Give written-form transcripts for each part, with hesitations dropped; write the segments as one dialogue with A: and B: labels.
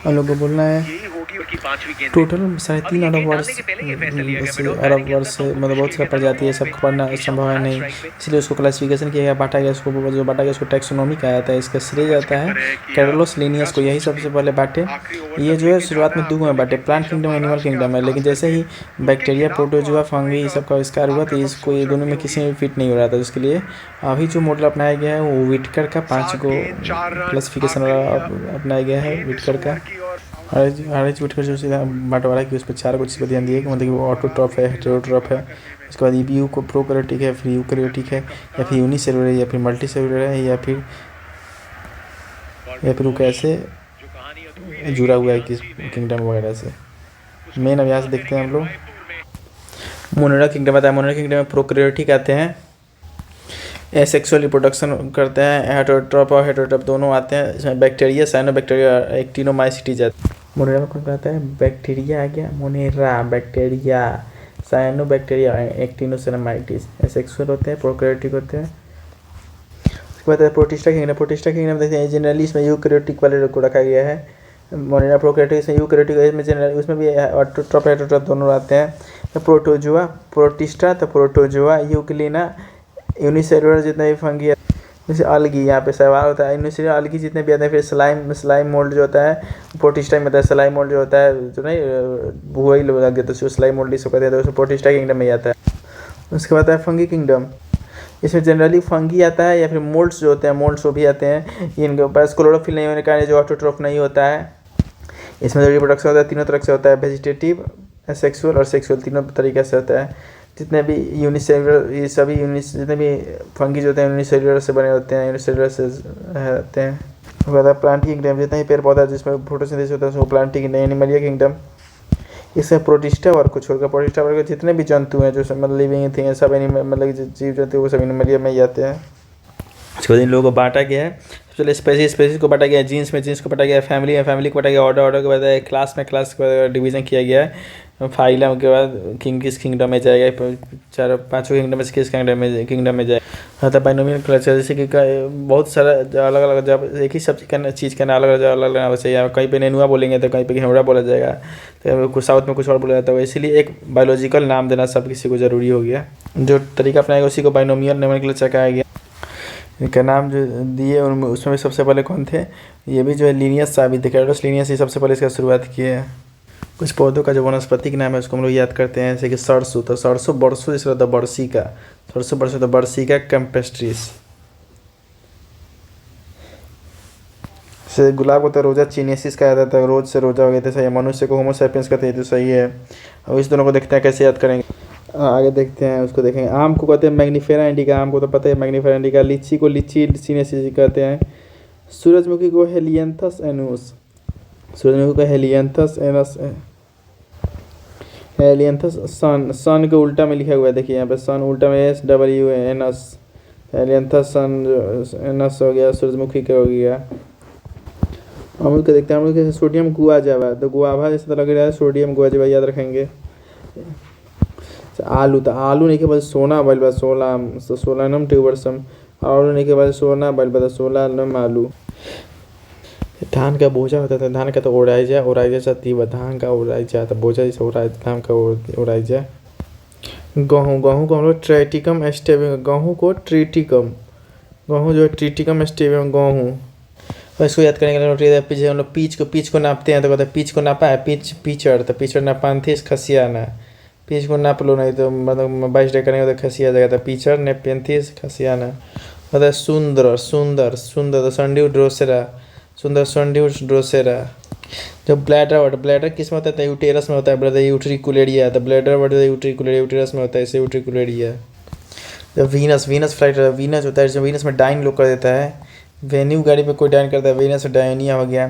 A: हम लोग को बोलना है टोटल 3.5 अरब वर्ष अरब वर्ष मतलब बहुत सारा प्रजाति है, सबको पढ़ना संभव है नहीं, इसलिए उसको क्लासिफिकेशन किया गया, बांटा गया, उसको जो बांटा गया उसको टैक्सोनॉमी कहा जाता है। इसका श्रेय जाता है कैरोलोस लिनियस को, यही सबसे पहले बांटे। ये जो है शुरुआत में 2 में बांटे, प्लांट किंगडम एनिमल किंगडम है, लेकिन जैसे ही बैक्टीरिया प्रोटोजुआ फंगी सब का आविष्कार हुआ तो इसको ये दोनों में किसी में फिट नहीं हो रहा था। उसके लिए अभी जो मॉडल अपनाया गया है वो विटकर का 5 को क्लासिफिकेशन वाला अपनाया गया है, विटकर का। हर एक विटकर जो सीधा बंटवारा कि उस पर 4 कुछ पर ध्यान दिया कि मतलब कि वो ऑटोट्रॉफ है, हेटेरोट्रॉफ है। उसके बाद ईबीयू को प्रोकैरियोटिक है, फिर यूकैरियोटिक है, या फिर यूनिसेलुलर है, या फिर मल्टीसेलुलर है, या फिर वो कैसे जुड़ा हुआ है किस किंगडम वगैरह से। मेन अब यहाँ से देखते हैं हम लोग। मोनेरा किंगडम आता है, मोनेरा किंगडम में प्रोकैरियोटिक आते हैं, एसेक्सुअल रिप्रोडक्शन करते हैं, हेटेरोट्रॉप और हेटेरोट्रॉप दोनों आते हैं। इसमें बैक्टीरिया, साइनोबैक्टीरिया, एक्टिनोमाइसीटीज आते हैं। मोनेरा में कौन आता है? बैक्टीरिया आ गया, मोनेरा बैक्टीरिया, साइनोबैक्टीरिया, एक्टिनोसाइनोमाइसीटीज एसेक्सुअल होते हैं, प्रोकैरियोटिक होते हैं। उसके बाद प्रोटिस्टा किंगडम, प्रोटिस्टा किंगडम देखते हैं जनरली इसमें यूकैरियोटिक वाले को रखा गया है। मोनेरा प्रोकैरियोटिक से यूकैरियोटिक इसमें जनरली उसमें भी ऑटोट्रॉप हेटेरोट्रॉप दोनों आते हैं। तो प्रोटोजुआ, प्रोटिस्टा, तो प्रोटोजुआ, यूक्लिना, यूनिसेलुलर जितने भी फंगी है, जैसे अलगी यहाँ पे सवाल होता है, यूनिसेलुलर अलगी जितने भी आते हैं। फिर स्लाइम मोल्ड जो होता है प्रोटिस्टा में आता है, स्लाइम मोल्ड जो होता है जो नहीं वही लोग लग गए तो स्लाइम मोल्ड इसको कहते हैं, तो उसमें प्रोटिस्टा किंगडम में आता है। उसके बाद है फंगी किंगडम, इसमें जनरली फंगी आता है या फिर मोल्ड्स जो होते हैं, मोल्ड्स वो भी आते हैं। इनके पास क्लोरोफिल नहीं होने के कारण जो ऑटोट्रॉफ नहीं होता है। इसमें जो रिप्रोडक्शन होता है तीनों तरह से होता है, वेजिटेटिव, सेक्सुअल और सेक्सुअल, तीनों तरीके से होता है। जितने भी यूनिसेलुलर, ये सभी जितने भी फंगी होते हैं यूनिसेलुलर से बने होते हैं, यूनिसेलुलर से होते हैं। उसके बाद प्लांट किंगडम, जितने ही पेड़ पौधा जिसमें फोटोसिंथेसिस होता है उसको प्लांट किंगडम। एनिमलिया किंगडम, इसमें प्रोटिस्टा वर्ग को छोड़कर प्रोटिस्टा वर्ग के जितने भी जंतु हैं जो मतलब लिविंग थिंग है सब मतलब जीव जंतु वो सब एनिमलिया में ही आते हैं। उसके बाद इन लोगों को बांटा गया है, सबसे पहले स्पेसीज को बांटा गया है, जीन्स में जीन्स को बांटा गया है, फैमिली में फैमिली को बांटा गया, ऑर्डर के बाद क्लास में क्लास के बाद डिवीजन किया गया है। फाइलम के बाद किस किंगडम में जाएगा, 4-5 किंगडम में से किस किंगडम में जाएगा। हाँ तो बाइनोमियल क्लचर, जैसे कि बहुत सारा अलग अलग जब एक ही सब चीज़ करना अलग अलग आना चाहिए। कहीं पे नेनुआ बोलेंगे तो कहीं पे घेवड़ा बोला जाएगा, तो कुछ साउथ में कुछ और बोला जाता है, इसीलिए एक बायोलॉजिकल नाम देना सब किसी को ज़रूरी हो गया। जो तरीका अपनाएगा उसी को बाइनोमियल नोमेनक्लेचर कहा गया। इनका नाम जो दिए उनमें उसमें सबसे पहले कौन थे, ये भी जो है लिनियस साबित है, कैरोलस लिनियस ही सबसे पहले इसका शुरुआत किए हैं। कुछ पौधों का जो वनस्पति नाम है उसको हम लोग याद करते हैं, जैसे कि सरसों, तो सरसों बरसों जिसका होता है बरसी का, सरसों बरसों तो बरसी का कैम्पेस्ट्रिस। से गुलाब को तो रोजा चीनेसिस कहा जाता है, रोज से रोजा हो गया था, सही है। मनुष्य को होमो सैपियंस कहते हैं, तो सही है। अब इस दोनों को देखते हैं कैसे याद करेंगे, आगे देखते हैं उसको देखेंगे। आम को कहते हैं मैग्नीफेरा इंडिका, आम को तो पता है मैग्नीफेरा इंडिका। लीची को लीची सीनेसिस कहते हैं। सूरजमुखी को हेलियंथस एनुस, सूरजमुखी को हेलियंथस एनस, हेलियंथस सन, सन के उल्टा में लिखा हुआ है, देखिए यहाँ पे सन उल्टा में SWNS, हेलियंथस सन एनस हो गया, सूरजमुखी का हो गया। अमरूद का देखते हैं, अमरूद के सोडियम गुआजावा, तो गुआभा जैसे तो लग रहा है, सोडियम गुआजावा याद रखेंगे। आलू, तो आलू नहीं के बाद सोना बल बा, सोलानम ट्यूबरसम, आलू नहीं के बाद सोना बल बा, सोलानम आलू। धान का बोझा होता था, धान का तो ओराइजा सती व धान का ओराइजा, तो बोझा जैसे धान का ओराइजा। गेहूँ, गेहूँ को हम लोग ट्राइटिकम एस्टेबियम, गेहूँ को ट्रिटिकम, गेहूँ जो है ट्रिटिकम एस्टेबियम गेहूँ। और इसको याद करने के लिए पीछे हम लोग पीच को नापते हैं, तो कहते हैं पीच को नापा है, पीचड़, तो पीचड़ नापांथिस खसियाना, पीच को नाप लो नहीं तो मतलब 22 डे करेंगे तो खसिया जाएगा, तो पीचड़ नेपेंथिस खसियाना। होता है सुंदर, तो संड्यू ड्रोसेरा, सुंदर संड्यू ड्रोसेरा। जब ब्लैडर किस में होता है, यूटेरस में होता है, ब्लैडर यूट्रिकुलेरिया, तो ब्लैडर वर्ड यूट्रिकुलेरिया, यूटेरस में होता है, इसे यूट्रिकुलेरिया। जब वीनस फ्लाइट, वीनस होता है, जब वीनस में डाइन लोग कर देता है, वेन्यू गाड़ी पे कोई डाइन करता है, वीनस डायनिया हो गया।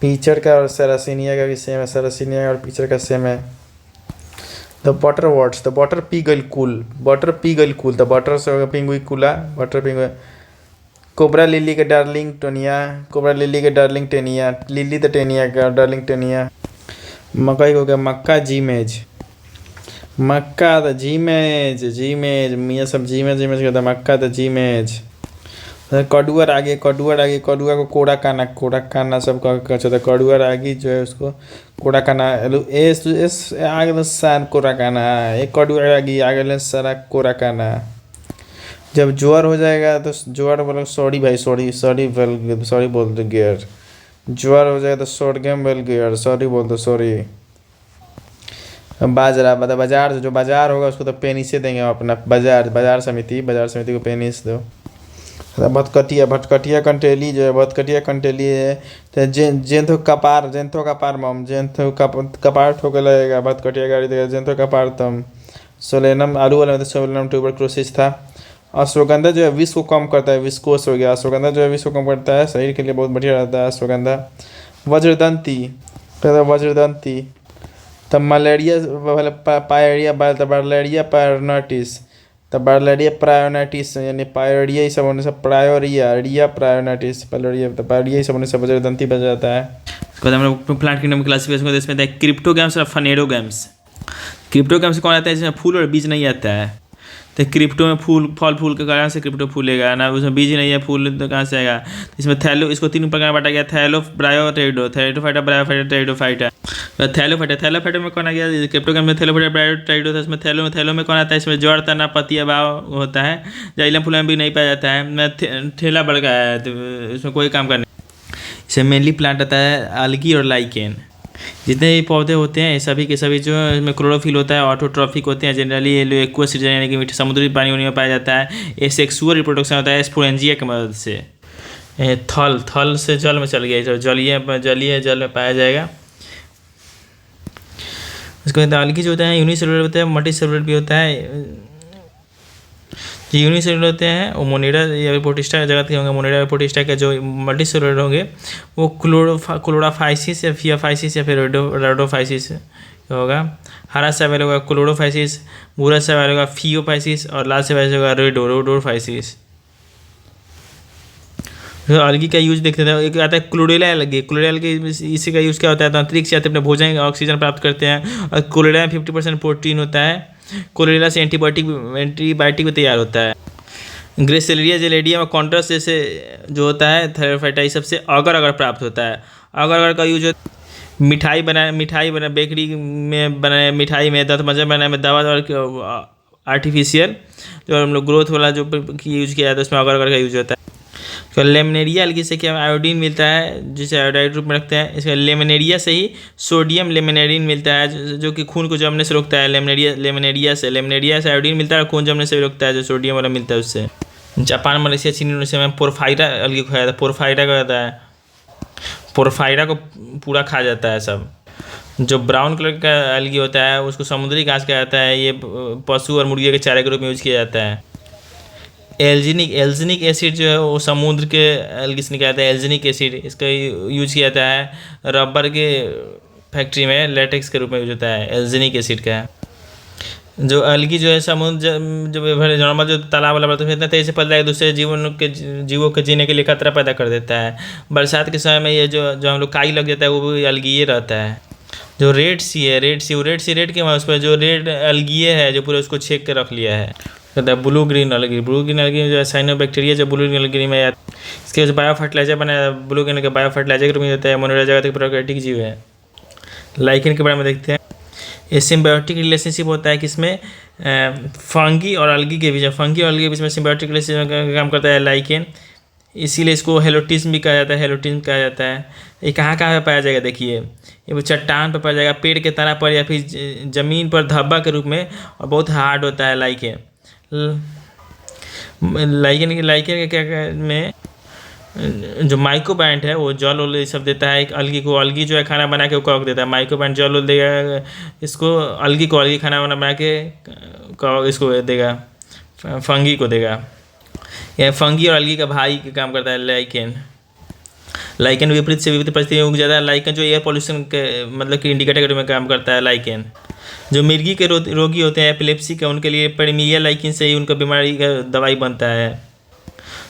A: पीचर का और सरासिनिया का भी सेम है, सरासिनिया और पीचर का सेम है। The butter words, the butter P गल कूल, द बटर से होगा पिंगुई कूला, बटर पिंगुई। कोबरा लिली के डार्लिंग टोनिया, कोबरा लिली के darling Taenia, lily the Taenia का डार्लिंग टेनिया। मकई हो गया मक्का जीमेज, मक्का द जीमेज, मियाँ सब जीमेज कहता है, मक्का द जीमेज। कडुआ रागी, कडुआ रागी, कडुआ को कोड़ा काना सब कहा जाता है। कडुआ रागी जो है उसको कोड़ा काना एस आगे सान कोड़ा काना, एक कडुआ रागी आगे सारा कोड़ा काना। जब ज्वार हो जाएगा तो ज्वार बोलो सॉरी भाई, सॉरी बोल दो गियर। ज्वार हो जाएगा तो सोडियम बोल गियर, सॉरी बोल दो सॉरी। बाजरा मतलब बाजार, जो बाजार होगा उसको तो पेनी से देंगे अपना, बाजार समिति को पेनी से दो। भटकटिया कंटेली जो है, भटकटिया कंटेली है तो जेंथो कपार मम जेंथो कपार ठोके लगेगा, भटकटिया गाड़ी देगा जेंथो कपार तम। सोलेनम आलू वाले में तो सोलेनम ट्यूबरक्लोसिस था। अश्वगंधा जो है विष को कम करता है, विस्कोस हो गया। अश्वगंधा जो है विष को कम करता है, शरीर के लिए बहुत बढ़िया रहता है अश्वगंधा। वज्रदंती तब मलेरिया पायरिया बर्लेरिया पायरनाइटिस, तब बर्लेरिया प्रायोनाइटिस यानी पायरिया ही सब होने से रिया प्रायोनाइटिस पायरिया, तो पायरिया ही सब होने से वज्रदंती बच जाता है। उसके बाद हम लोग प्लांट किंगडम में क्लासिफिकेशन को इसमें क्रिप्टोगैम्स और फनेरोगैम्स। क्रिप्टोगैम्स कौन आता है जिसमें फूल और बीज नहीं आता है, तो क्रिप्टो में फूल के कारण से क्रिप्टो फूलेगा ना, उसमें बीज नहीं है फूल तो कहाँ से आएगा। इसमें थैलो, इसको 3 प्रकार में बांटा गया, थैलो ब्रायोटेरिडो, थैलेटोफाइटा ब्रायोफाइटा टेरिडोफाइटा। थैलोफाइटा में कौन आ गया, क्रिप्टोगैम में थैलोफाइटा ब्रायोटेरिडो था, इसमें थैलो में कौन आता है, इसमें जड़ तना पतिया भाव होता है, जाइलम फूल में भी नहीं पाया जाता है। ठेला बढ़ गया है तो इसमें कोई काम करना। इसमें मेनली प्लांट आता है अलगी और लाइकेन। जितने भी पौधे होते हैं सभी के सभी जो इसमें क्लोरोफिल होता है, ऑटोट्रॉफिक होते हैं। जनरली ये लोग एक्वा सीजन यानी कि मीठे समुद्री पानी में पाया जाता है। ये सेक्सुअल रिप्रोडक्शन होता है स्पोरेंजिया की मदद से। थल से जल में चल गया, जो जलीय जल में पाया जाएगा। उसके बाद अलगी जो होता है यूनिसेलुलर होता है, मल्टीसेलुलर भी होता है। जो यूनिसेलुलर होते हैं वो मोनेरा या पोटिस्टा जगत के होंगे, मोनेरा या पोटिस्टा के। जो मल्टीसेलुलर होंगे वो क्लोरोफाइसिस या फियाफाइसिस या फिर रेडोफाइसिस होगा। हरा से अवेल होगा क्लोरोफाइसिस, भूरा से अवेल होगा फियोफाइसिस और लाल से अवेल होगा रेडोफाइसिस। तो अलगी का यूज देखते थे, एक आता है क्लोरेला अलगी। क्लोरेला अलगी इसी का यूज़ क्या होता है, तो अंतरिक्ष से अपने भोजन ऑक्सीजन प्राप्त करते हैं। और क्लोरेला में 50% प्रोटीन होता है। क्लोरेला से एंटीबायोटिक भी तैयार होता है। ग्रेसिलिया जेलेडियम और कॉन्ट्रस जैसे जो होता है थैलोफाइटा सबसे अगर प्राप्त होता है। अगर का यूज मिठाई बना बेकरी में बनाए, मिठाई में दंत मंजन बनाने में, दवा और आर्टिफिशियल जो हम लोग ग्रोथ वाला जो यूज किया जाता है उसमें अगर का यूज होता है। तो लेमनेरिया अलगी से क्या आयोडीन मिलता है, जिसे आयोडाइड रूप में रखते हैं। इसका लेमनेरिया से ही सोडियम लेमिनेरिन मिलता है जो कि खून को जमने से रोकता है। लेमनेरिया से आयोडीन मिलता है और खून जमने से भी रोकता है, जो सोडियम वाला मिलता है उससे। जापान, मलेशिया, चीन, इंडोनेशिया में पोरफाइरा अलगी को खाया जाता है। पोरफाइरा का होता है, पोरफाइरा को पूरा खा जाता है सब। जो ब्राउन कलर का अलगी होता है उसको समुद्री घास कहा जाता है। ये पशु और मुर्गी के चारे के रूप में यूज किया जाता है। एल्जिनिक एसिड जो है वो समुद्र के अलगी से निकला जाता है। एल्जिनिक एसिड इसका यूज किया जाता है रबर के फैक्ट्री में, लेटेक्स के रूप में यूज होता है एल्जिनिक एसिड का। जो अलगी जो है समुद्र जो नॉर्मल जो तालाब वाला बढ़ता है इतना तेजी से फैलता है, दूसरे जीवों के जीने के लिए खतरा पैदा कर देता है। बरसात के समय में ये जो हम लोग काई लग जाता है वो भी अलगी ये रहता है। जो रेड सी के उस पर जो रेड अलगी है जो पूरा उसको छेक के रख लिया है। कहता है ब्लू ग्रीन अलगी जो है साइनोबैक्टीरिया जो ब्लू ग्रीन अलगी में आता है। इसके बायो फर्टिलाइजर बनाया, ब्लू ग्रीन का बायो फर्टिलाइजर के रूप में होता है। मोनेरा जगत एक प्राकृतिक जीव है। लाइकेन के बारे में देखते हैं। ये सिम्बायोटिक रिलेशनशिप होता है किसमें, फंगी और अलगी के बीच। फंगी और अलगी के बीच में सिम्बायोटिक रिलेशनशिप का काम करता है लाइकेन, इसीलिए इसको हेलोटिज्म भी कहा जाता है। ये कहाँ पे पाया जाएगा, देखिए ये चट्टान पर पाया जाएगा, पेड़ के तना पर या फिर ज़मीन पर धब्बा के रूप में, और बहुत हार्ड होता है लाइकेन के क्या में जो माइक्रोबाइंट है वो जल उल सब देता है। एक अलगी को, अलगी जो है खाना बना के वो देता है। माइक्रोबाइंट जल उल देगा इसको, अलगी को अलगी खाना बना के इसको देगा, फंगी को देगा। यह फंगी और अलगी का भाई का काम करता है लाइकेन विपरीत परिस्थिति में उग जाता है। लाइकेन जो एयर पॉल्यूशन के मतलब कि इंडिकेटर के रूप में काम करता है। लाइकेन जो मिर्गी के रोगी होते हैं एपिलेप्सी के, उनके लिए परमिलिया लाइकेन से ही उनका बीमारी का दवाई बनता है।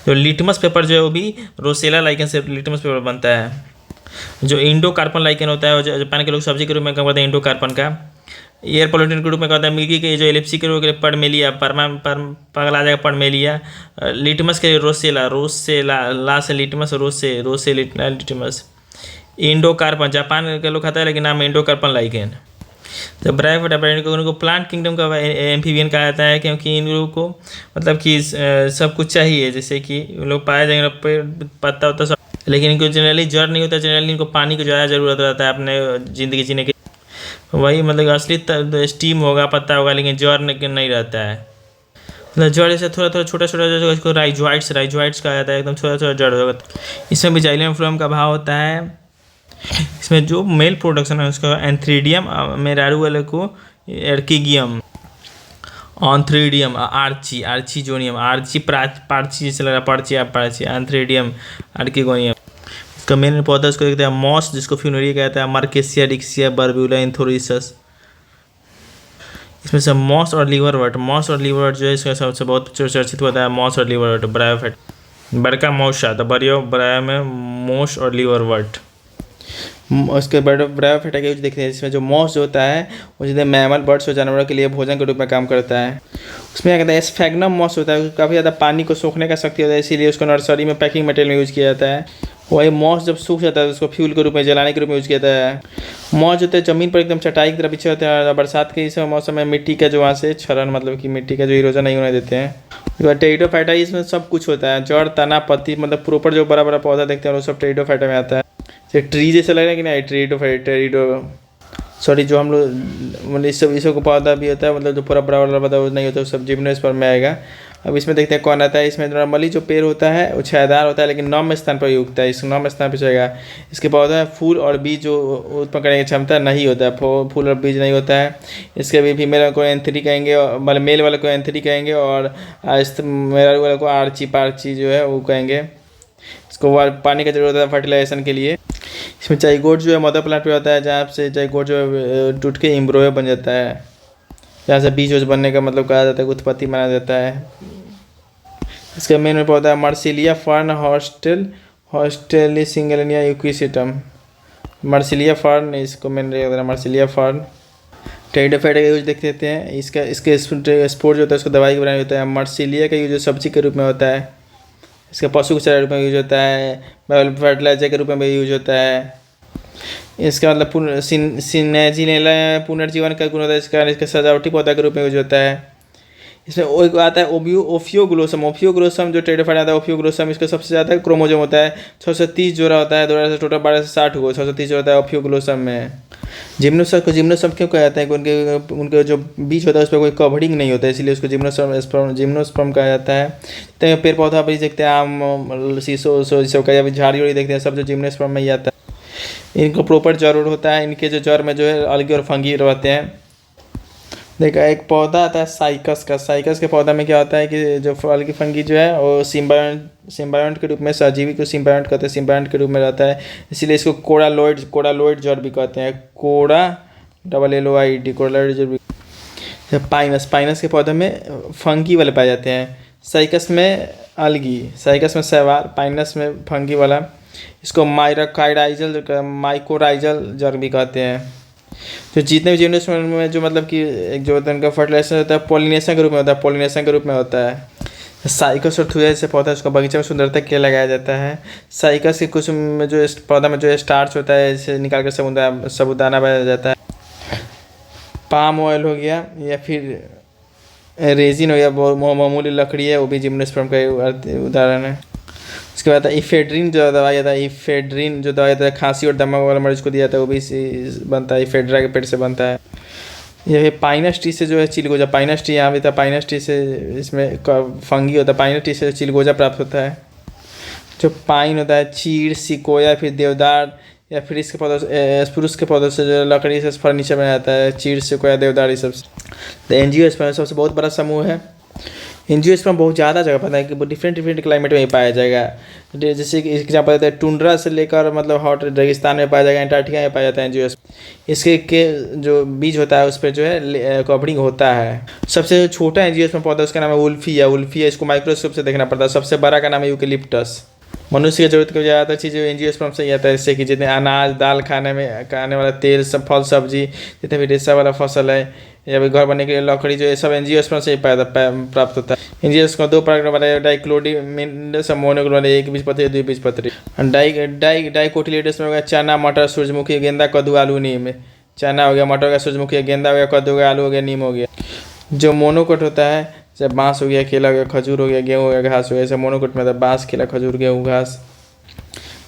A: जो लिटमस पेपर जो है वो भी रोसेला लाइकेन से लिटमस पेपर बनता है। जो इंडो कार्पन लाइकेन होता है, जो जापान के लोग सब्जी के रूप में काम करते हैं इंडो कार्पन का। एयर पोल्यूटेंट के रूप में क्या होता है, मिल्की के जो एलिप्सी के रूप में पर्मेलिया, पगला जाएगा पर्मेलिया, लिटमस के रोसेला, ला से लिटमस, रोसे लिटमस, इंडो कार्पन, जापान के लोग खाता है लेकिन नाम इंडो कार्पन लाइकेन। तो ब्रायोफाइटा उनको प्लांट किंगडम का एम्फीबियन कहा जाता है, क्योंकि इन लोगों को मतलब कि सब कुछ चाहिए, जैसे कि लोग पाए जाएंगे पेड़ पत्ता होता सब, लेकिन इनको जनरली जड़ नहीं होता, जनरली इनको पानी की ज़्यादा ज़रूरत रहता है अपने ज़िंदगी जीने के। वही मतलब असली स्टीम होगा, पत्ता होगा, लेकिन जड़ नहीं रहता है। मतलब जड़ ऐसे थोड़ा थोड़ा छोटा छोटा जो इसको राइजोइट्स कहा जाता है, एकदम छोटा छोटा जड़ होगा। इसमें भी जाइलम फ्लोएम का भाव होता है। इसमें जो मेल प्रोडक्शन है उसका एंथ्रीडियम, मेरारू वाले को एर्किगियम, ऑन्थ्रीडियम, आर्चीजोनियम, पार्ची जैसे लग रहा है, पार्ची, एंथ्रीडियम, आर्किगोनियम। इसका मेन पौधा उसको देखते हैं मॉस, जिसको फ्यूनरिया कहता है, मार्केसिया, डिक्सिया, बर्ब्यूला, एंथोरिसस। इसमें से मॉस और लीवरवर्ट जो है इसका सबसे बहुत चर्चित होता है, मॉस और लीवरवर्ट। ब्रायोफाइट बड़का मॉस आता है, ब्रायो में मॉस और लीवरवर्ट। उसके ब्रायोफाइटा के यूज देखते हैं, जिसमें जो मॉस जो होता है वो सीधे मैमल बर्ड्स और जानवरों के लिए भोजन के रूप में काम करता है। उसमें क्या कहते हैं, स्फैग्नम मॉस होता है, काफ़ी ज़्यादा पानी को सोखने का शक्ति होता है, इसीलिए उसको नर्सरी में पैकिंग मटेरियल में यूज़ किया जाता है। वही मॉस जब सूख जाता है तो उसको फ्यूल के रूप में, जलाने के रूप में यूज़ किया जाता है। मॉस जो होते हैं ज़मीन पर एकदम चटाई की तरह बिछे होते हैं, और बरसात के इस मौसम में मिट्टी का जो वहाँ से क्षरण, मतलब कि मिट्टी का जो इरोजन नहीं होने देते हैं। टेरिडोफाइटा इसमें सब कुछ होता है, जड़, तना, पत्ती, मतलब प्रॉपर जो बड़ा बड़ा पौधा देखते हैं वो सब टेरिडोफाइटा में आता है। ट्री जैसा लग रहा है कि नहीं, सॉरी, जो हम लोग मतलब इस सब को पौधा भी होता है, मतलब जो पूरा बड़ा वाला पौधा वो नहीं होता, वो सब जिम्नोस्पर्म में आएगा। अब इसमें देखते हैं कौन आता है। इसमें नॉर्मली जो पेड़ होता है वो छायादार होता है, लेकिन नॉम स्थान पर उगता है, इस नॉम स्थान पर जाएगा। इसके पौधा में फूल और बीज जो उत्पन्न करने की क्षमता नहीं होता है, फूल और बीज नहीं होता है। इसके भी फीमेल को एंथरी कहेंगे, मतलब मेल वाले को एंथरी कहेंगे, और मेल वाले को पार्ची जो है वो कहेंगे। इसको पानी की जरूरत है फर्टिलाइजेशन के लिए। इसमें जाइगोट जो है मदर प्लांट पे होता है, जहाँ से जाइगोट जो है टूट के एम्ब्रियो बन जाता है, जहाँ से बीज बनने का मतलब कहा जाता है, उत्पत्ति माना जाता है। इसका मेन में पौधा है मार्सिलिया फर्न, हॉस्टेली सिंगलेनिया यूक्विसिटम। मार्सिलिया फर्न, इसको मेन रहेगा मार्सिलिया फर्न। टेरिडोफाइटा का यूज देख लेते हैं। इसके स्पोर जो होता है उसको दवाई के बनाने होता है। मार्सिलिया का यूज सब्जी के रूप में होता है, इसका पशु के चारे रूप में यूज होता है, फर्टिलाइजर के रूप में भी यूज होता है। इसका मतलब सिनेजिनेला पुनर्जीवन का गुण होता है, इसका सजावटी पौधा के रूप में यूज होता है। इसमें एक आता है ओफियोग्लोसम जो टेरिडोफाइटा आता है, ओफियोग्लोसम इसका सबसे ज़्यादा क्रोमोजोम होता है, 630 जोड़ा होता है, जोड़ा से टोटल 12 से 60 को 630 जोड़ा होता है ओफियोग्लोसम में। जिम्नोस्पर्म क्यों कहा जाता है कि उनके जो बीज होता है उस पर कोई कवरिंग नहीं होता है, इसलिए उसको जिम्नोस्पर्म कहा जाता है। तो पेड़ पौधा भी देखते हैं, आम, शीशो का, या झाड़ी उड़ी देखते हैं, सब जो जिम्नोस्पर्म में ही आता है। इनको प्रॉपर जड़ होता है, इनके जो जड़ में जो है अलगी और फंगी रहते हैं। देखा, एक पौधा आता है साइकस के पौधा में क्या होता है कि जो अलगी फंगी जो है वो सिम्बायोंट के रूप में, सहजीवी को सिम्बायोंट कहते हैं, सिम्बायोंट के रूप में रहता है, इसीलिए इसको कोडालोइड जड़ भी कहते हैं, LOID कोडालोइड जड़ भी। पाइनस के पौधे में फंगी वाले पाए जाते हैं, साइकस में अलगी, साइकस में शैवाल, पाइनस में फंगी वाला। इसको माइकोराइजल जड़ भी कहते हैं। तो जितने भी जिम्नोस्पर्म में जो मतलब कि एक जो होता है उनका फर्टिलाइजेशन होता है पॉलिनेशन के रूप में होता है। साइकस और थुया जैसे पौधा उसको बगीचे में सुंदरता के लिए लगाया जाता है। साइकस के कुछ में जो पौधा में जो स्टार्च होता है इसे निकाल कर साबुदाना बनाया जाता है। पाम ऑयल हो गया या फिर रेजिन हो गया, मामूली लकड़ी है, वो भी जिम्नोस्पर्म का उदाहरण है। उसके बाद इफेड्रिन जो दवाई आता है, खांसी और दमा वाला मरीज को दिया जाता है, वो भी बनता है, इफेड्रा के पेड़ से बनता है। यह पाइनस ट्री से जो है चिलगोजा, पाइनस ट्री यहाँ भी था, पाइनस ट्री से इसमें फंगी होता है, पाइनस ट्री से चिलगोजा प्राप्त होता है। जो पाइन होता है, चीड़, सिकोया, फिर देवदार, या फिर इसके पौधों से, स्प्रूस के पौधों से जो लकड़ी से फर्नीचर बनाया जाता है, चीड़, सिकोया, देवदार, ये सब। तो एंजियोस्पर्म सबसे बहुत बड़ा समूह है। एंजियोस्पर्म बहुत ज़्यादा जगह पता है कि डिफरेंट क्लाइमेट में ही पाया जाएगा। जैसे कि एग्जाम्पल देते हैं, टुंड्रा से लेकर मतलब हॉट रेगिस्तान में पाया जाएगा, अंटार्कटिका में पाया जाता है एंजियोस्पर्म। इसके जो बीज होता है उस पर जो है कवरिंग होता है। सबसे छोटा एंजियोस्पर्म पौधा उसका नाम है उल्फिया। इसको माइक्रोस्कोप से देखना पड़ता है। सबसे बड़ा का नाम है यूकेलिप्टस। मनुष्य की जरूरत की ज़्यादातर चीज़ें एंजियोस्पर्म से ही आता है, जैसे कि जितने अनाज दाल खाने वाला तेल, सब फल सब्जी, जितने भी रेशा वाला फसल है या फिर घर बनने के लिए लकड़ी, जो ये सब एंजियोस्पर्म से ही प्राप्त होता है। एंजियोस्पर्म दो प्रकार बना है, डाइक्लोडिमिनस मोनोक्लोनस, एक बीजपत्री द्विबीजपत्री। डाइकोटिलेडस में हो गया चना मटर सूरजमुखी गेंदा कद्दू आलू नीम। चना हो गया, मटर हो गया, सूरजमुखी गेंदा हो गया, कद्दू हो गया, आलू हो गया, नीम हो गया। जो मोनोकोट होता है जैसे बांस हो गया, केला हो गया, खजूर हो गया, गेहूँ हो गया, घास हो गया, ऐसे मोनोकोट में बांस केला खजूर गेहूँ घास।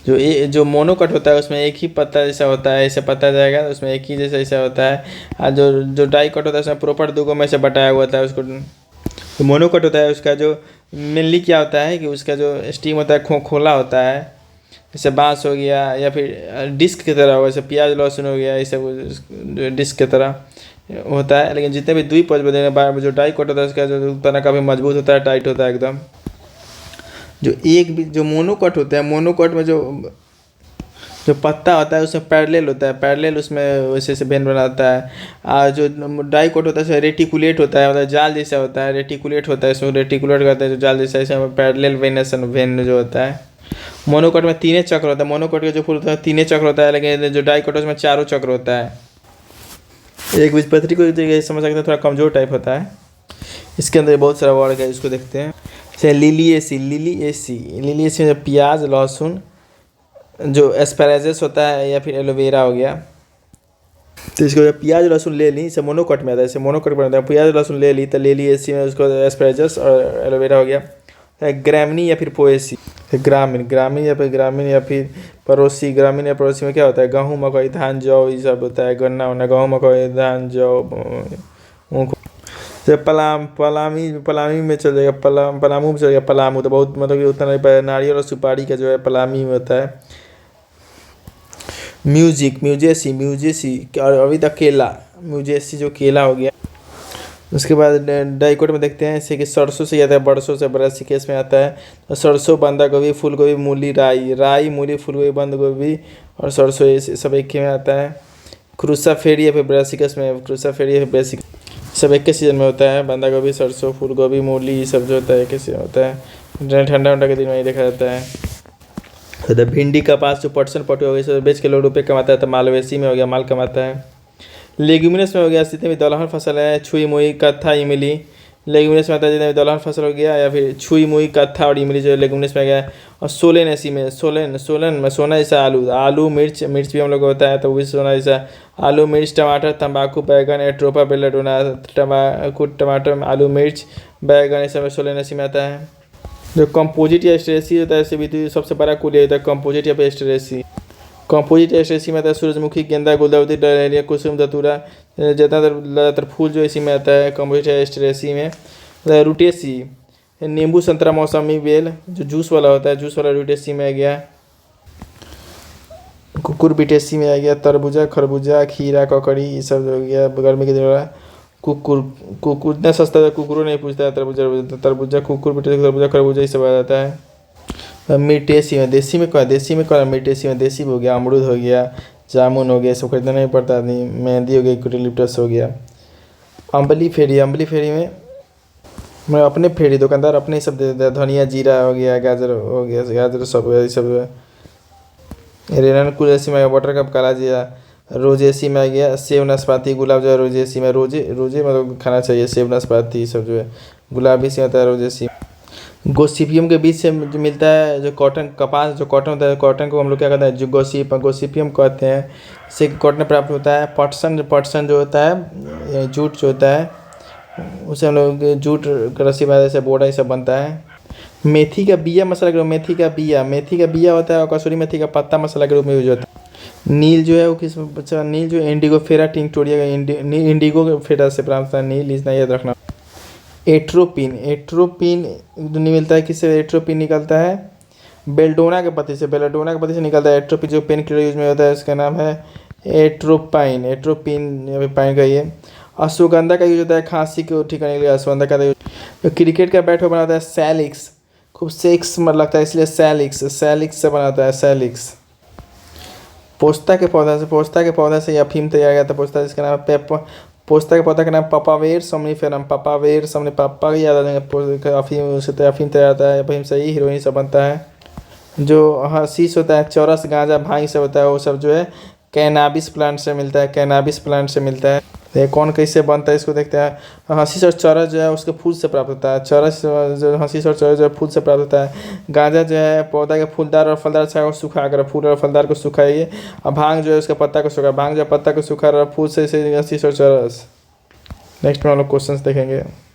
A: जो मोनोकोट होता है उसमें एक ही पत्ता जैसा होता है, ऐसे पत्ता जाएगा तो उसमें एक ही जैसा ऐसा होता है। और जो डाइकोट होता है उसमें प्रॉपर दो में से बटाया हुआ होता है उसको। तो मोनोकोट होता है उसका जो मेनली क्या होता है कि उसका जो स्टीम होता है खोखोला होता है, जैसे बांस हो गया या फिर डिस्क की तरह हो, जैसे प्याज लहसुन हो गया, ये सब डिस्क की तरह होता है। लेकिन जितने भी द्विपद जो डाइकोट होता है उसका जो तना काफ़ी मजबूत होता है, टाइट होता है एकदम। जो मोनोकोट होता है, मोनोकोट में जो पत्ता होता है उसमें पैरेलल होता है, पैरेलल उसमें वैसे से वेन बनाता है। और जो डाइकोट होता है उसमें रेटिकुलेट होता है, मतलब जाल जैसा होता है, रेटिकुलेट होता है, इसमें रेटिकुलेट करते हैं जो जाल जैसा, इसमें पैरेलल वेन जो होता है। मोनोकोट में 3 चक्र होता है, मोनोकोट का जो फूल होता है 3 चक्र होता है, लेकिन जो डाइकोट में 4 चक्र होता है। एक बीजपत्री को समझ सकते हैं, थोड़ा कमजोर टाइप होता है। इसके अंदर बहुत सारा वर्ग है, इसको देखते हैं। जैसे लिलिएसी में प्याज लहसुन, जो एस्पैरागस होता है या फिर एलोवेरा हो गया। तो इसको प्याज लहसुन ले ली, इसे मोनोकोट में आता है, इसे मोनोकोट में आता है। प्याज लहसुन ले ली तो ले ली एसी में उसको एस्पैरागस और एलोवेरा हो गया। ग्रामीणी या फिर पोएसी, ग्रामीण या फिर पड़ोसी। ग्रामीण या पड़ोसी में क्या होता है, गेहूँ मकई धान जौ ये सब होता है, गन्ना वन्ना, गेहूँ मकई धान जौ। जैसे पलामी में चल जाएगा, पलामू में चल जाएगा। पलामू तो बहुत मतलब कि उतना नहीं पाया, नारियल और सुपारी का जो है पलामी में होता है। म्यूजेसी और अभी तक केला, म्यूजेसी जो केला हो गया। उसके बाद डाइकोट में देखते हैं जैसे कि सरसों से आता है, बरसों से बड़ा केस में आता है। तो सरसों, बंदा गोभी, फूल गोभी, मूली, राई मूली, फूल गोभी, बंद गोभी और सरसों, ये सब एक ही में आता है। क्रूसाफेरी या फिर ब्रासिकस में, सब एक के सीजन में होता है। बंदा गोभी, सरसों, फूल गोभी, मूली, ये सब जो होता है एक ही सीजन होता है। ठंडा के दिन में ही देखा जाता है। तो भिंडी कपास जो पटसन पटु हो गई, सब बेच के लोग रुपये कमाता है। तो मालवेसी में हो गया, माल कमाता है। लेग्यूमिनस में हो गया जितने भी दलहन फसल है, छुई मुई कत्था इमली। लेग्यूमिनस में आता है जितने भी दलहन फसल हो गया, या फिर छुई मुई कत्था और इमली जो लेग्यूमिनस में गया। और सोलेनेसी में, सोलन में सोना जैसा आलू मिर्च भी हम लोग को होता है, तो वो भी सोना जैसा आलू मिर्च टमाटर तंबाकू बैगन एट्रोपा बेलेडोना। टमाटर आलू मिर्च बैगन ये सब सोलेनेसी में आता है। जो कंपोजिट या स्ट्रेसी होता है, ऐसे भी सबसे बड़ा कुल होता है कंपोजिट या फिर स्ट्रेसी। कंपोजिट एस्ट्रेसी में आता है सूरजमुखी, गेंदा, गुलदाउदी, डहेलिया, कुसुम, धतूरा। ज़्यादातर फूल जो इसी में आता है कंपोजिट एस्ट्रेसी में। रूटेसी, नींबू, संतरा, मौसमी, बेल जो जूस वाला होता है, जूस वाला रूटेसी में आ गया। कुकुरबिटेसी में आ गया। तरबूजा, खरबूजा, खीरा, ककड़ी ये सब हो गया गर्मी के दिन। कुकुर इतना सस्ता था, कुकुरों नहीं पूछता है। तरबूजा, कुकुरबिटेसी, तरबूजा, खरबूजा ये सब आ जाता है। मिर्टेसी में, देसी में मिर्टेसी में देसी हो गया, अमरूद हो गया, जामुन हो गया, सब खरीदना नहीं पड़ता आदमी। मेहंदी हो गई, यूकेलिप्टस हो गया। अम्बली फेरी में मैं अपने फेरी दुकानदार अपने सब दे देता है। धनिया जीरा हो गया, गाजर हो गया, गाजर सब सब। रेनन कुरेसी में वाटर कप काला जीरा। रोजेसी में आ गया सेब नाशपाती गुलाब जो है रोजेसी में। रोजे मतलब खाना चाहिए, सेब नाशपाती सब जो है। गुलाबी से होता है रोजेसी। गोसिपियम के बीच से जो मिलता है, जो कॉटन कपास जो कॉटन होता है, कॉटन को हम लोग क्या कहते हैं, जो गोसिपियम कहते हैं। इससे कॉटन प्राप्त होता है। पटसन जो होता है, जूट जो होता है, उसे हम लोग जूट रस्सी बांधने से बोरा ये सब बनता है। मेथी का बिया मसाला के रूप, मेथी का बिया होता है, और कसूरी मेथी का पत्ता मसाला के रूप में यूज होता है। नील जो है वो किस बच्चा, नील जो इंडिगोफेरा टिंक्टोरिया का इंडिगोफेरा से प्राप्त होता है नील, इतना याद रखना। एट्रोपिन नहीं मिलता है, किससे एट्रोपिन निकलता है, बेल्डोना के पत्ते से निकलता है एट्रोपिन, जो पेन किलर यूज में होता है, इसका नाम है एट्रोपिन पाइन का ये। अश्वगंधा का यूज होता है खांसी को ठीक करने के लिए, अश्वगंधा का यूज। क्रिकेट का बैट बनाता है सैलिक्स, खूब सेक्स में लगता है इसलिए सैलिक्स से बनाता है सैलिक्स। पोस्ता के पौधा से अफीम तैयार किया था, पोस्ता जिसका नाम है पोस्ता के पौधा का नाम पपावेर सोमनिफेरम। पप्पा की याद आ जाएंगे। अफीम तैयार होता है, अफीम से ही हीरोइन सब बनता है। जो हशीश होता है, चरस, गांजा, भांग सब होता है, वो सब जो है कैनाबिस प्लांट से मिलता है, कैनाबिस प्लांट से मिलता है। ये कौन कैसे बनता है इसको देखते हैं। हशीश और चरस जो है उसके फूल से प्राप्त होता है। चरस जो हशीश और चरस जो है फूल से प्राप्त होता है। गांजा जो है पौधा के फूलदार और फलदार छाया को सुखा कर, फूल और फलदार को सुखाइए। और भांग जो है उसके पत्ता को सुखा, भांग जो है पत्ता को सुखा और फूल से हशीश और चरस। नेक्स्ट में हम लोग क्वेश्चंस देखेंगे।